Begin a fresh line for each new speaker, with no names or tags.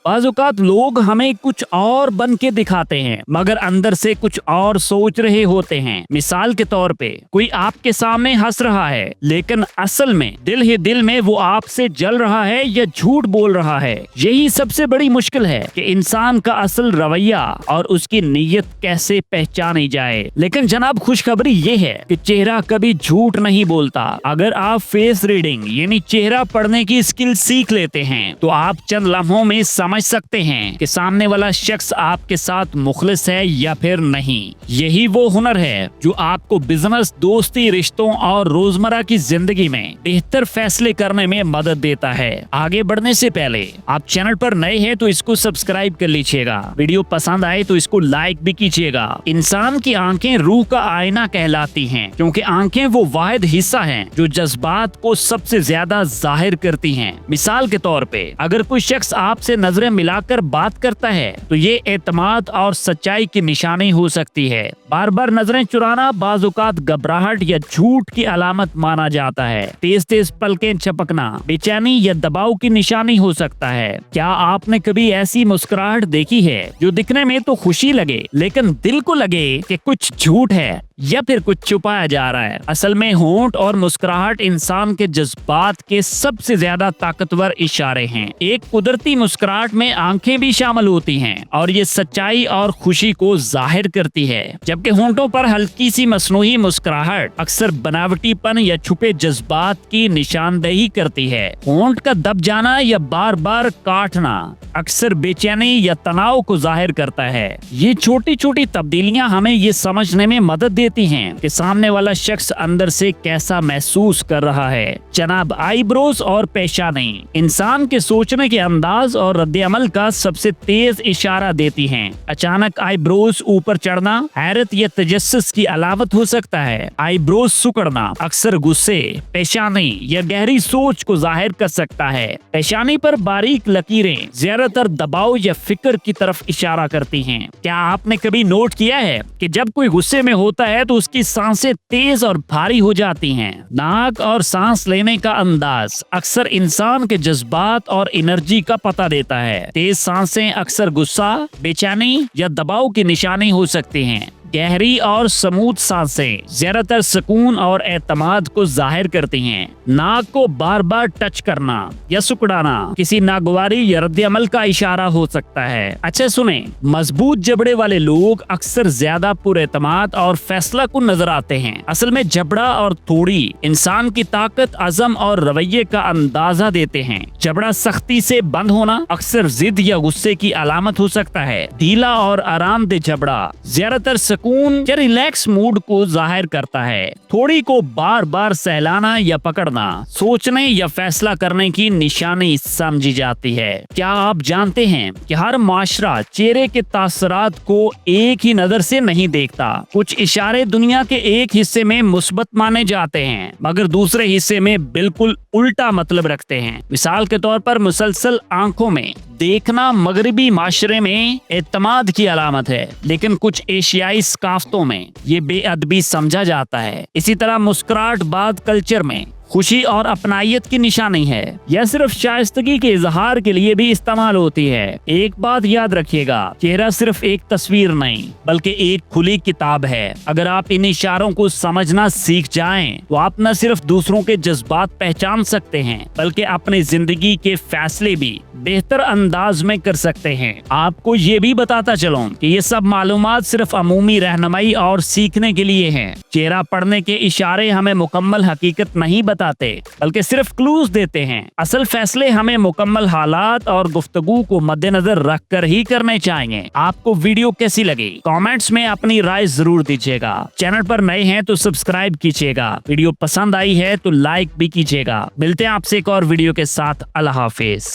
बाज़ औक़ात लोग हमें कुछ और बन के दिखाते हैं मगर अंदर से कुछ और सोच रहे होते हैं। मिसाल के तौर पे कोई आपके सामने हंस रहा है लेकिन असल में दिल ही दिल में वो आपसे जल रहा है या झूठ बोल रहा है। यही सबसे बड़ी मुश्किल है कि इंसान का असल रवैया और उसकी नीयत कैसे पहचानी जाए। लेकिन जनाब खुशखबरी ये है कि चेहरा कभी झूठ नहीं बोलता। अगर आप फेस रीडिंग यानी चेहरा पढ़ने की स्किल सीख लेते हैं तो आप चंद लम्हों में समझ सकते हैं कि सामने वाला शख्स आपके साथ मुखलिस है या फिर नहीं। यही वो हुनर है जो आपको बिजनेस, दोस्ती, रिश्तों और रोजमर्रा की जिंदगी में बेहतर फैसले करने में मदद देता है। आगे बढ़ने से पहले आप चैनल पर नए हैं तो इसको सब्सक्राइब कर लीजिएगा। वीडियो पसंद आए तो इसको लाइक भी कीजिएगा। इंसान की आंखें रूह का आईना कहलाती हैं क्योंकि आंखें वो वाहिद हिस्सा है जो जज्बात को सबसे ज्यादा जाहिर करती हैं। मिसाल के तौर पे अगर कोई शख्स आपसे नजरें मिलाकर बात करता है तो ये एतमाद और सच्चाई की निशानी हो सकती है। बार बार नजरें चुराना बाज़ औक़ात घबराहट या झूठ की अलामत माना जाता है। तेज तेज पलकें झपकना बेचैनी या दबाव की निशानी हो सकता है। क्या आपने कभी ऐसी मुस्कुराहट देखी है जो दिखने में तो खुशी लगे लेकिन दिल को लगे कि कुछ झूठ है या फिर कुछ छुपाया जा रहा है? असल में होंठ और मुस्कुराहट इंसान के जज्बात के सबसे ज्यादा ताकतवर इशारे हैं। एक कुदरती मुस्कुराहट में आंखें भी शामिल होती हैं और ये सच्चाई और खुशी को जाहिर करती है, जबकि होंठों पर हल्की सी मसनूई मुस्कुराहट अक्सर बनावटीपन या छुपे जज्बात की निशानदेही करती है। होंठ का दब जाना या बार बार काटना अक्सर बेचैनी या तनाव को जाहिर करता है। ये छोटी छोटी तब्दीलियां हमें ये समझने में मदद देती हैं कि सामने वाला शख्स अंदर से कैसा महसूस कर रहा है। जनाब आईब्रोज और पेशानी इंसान के सोचने के अंदाज और रद्द-ए-अमल का सबसे तेज इशारा देती हैं। अचानक आईब्रोज ऊपर चढ़ना हैरत या तजस्सुस की अलामत हो सकता है। आईब्रोज सिकुड़ना अक्सर गुस्से, पेशानी या गहरी सोच को जाहिर कर सकता है। पेशानी पर बारीक लकीरें ज्यादातर दबाव या फिक्र की तरफ इशारा करती हैं। क्या आपने कभी नोट किया है कि जब कोई गुस्से में होता है तो उसकी सांसें तेज और भारी हो जाती हैं? नाक और सांस लेने का अंदाज अक्सर इंसान के जज्बात और एनर्जी का पता देता है। तेज सांसें अक्सर गुस्सा, बेचैनी या दबाव की निशानी हो सकती हैं। गहरी और स्मूथ सांसें ज्यादातर सुकून और एतमाद को जाहिर करती हैं। नाक को बार बार टच करना या सुकड़ाना किसी नागवारी या रद्द-ए-अमल का इशारा हो सकता है। अच्छा सुने, मजबूत जबड़े वाले लोग अक्सर ज्यादा पुरएतमाद और फैसला कुन नजर आते हैं। असल में जबड़ा और थोड़ी इंसान की ताकत, अज़म और रवैये का अंदाजा देते हैं। जबड़ा सख्ती से बंद होना अक्सर जिद या गुस्से की अलामत हो सकता है। ढीला और आरामदेह जबड़ा ज्यादातर सुकून या रिलैक्स मूड को जाहिर करता है। थोड़ी को बार बार सहलाना या पकड़ना सोचने या फैसला करने की निशानी समझी जाती है। क्या आप जानते हैं कि हर माशरा चेहरे के तासरात को एक ही नजर से नहीं देखता? कुछ इशारे दुनिया के एक हिस्से में मुस्बत माने जाते हैं मगर दूसरे हिस्से में बिल्कुल उल्टा मतलब रखते हैं। मिसाल के तौर पर मुसलसल आंखों में देखना मगरिबी माशरे में एतमाद की अलामत है लेकिन कुछ एशियाई सकाफतों में ये बेअदबी समझा जाता है। इसी तरह मुस्कुराहट बाद कल्चर में खुशी और अपनायत की निशानी है। यह सिर्फ शाइस्तगी के इजहार के लिए भी इस्तेमाल होती है। एक बात याद रखिएगा, चेहरा सिर्फ एक तस्वीर नहीं बल्कि एक खुली किताब है। अगर आप इन इशारों को समझना सीख जाएं तो आप न सिर्फ दूसरों के जज्बात पहचान सकते हैं बल्कि अपनी जिंदगी के फैसले भी बेहतर अंदाज में कर सकते हैं। आपको ये भी बताता चलूं कि ये सब मालूमात सिर्फ अमूमी रहनुमाई और सीखने के लिए हैं। चेहरा पढ़ने के इशारे हमें मुकम्मल हकीकत नहीं बताते बल्कि सिर्फ क्लूज देते हैं। असल फैसले हमें मुकम्मल हालात और गुफ्तगू को मद्देनजर रख कर ही करने चाहिए। आपको वीडियो कैसी लगी कमेंट्स में अपनी राय जरूर दीजिएगा। चैनल पर नए हैं तो सब्सक्राइब कीजिएगा। वीडियो पसंद आई है तो लाइक भी कीजिएगा। मिलते हैं आपसे एक और वीडियो के साथ। अल्लाह हाफिज।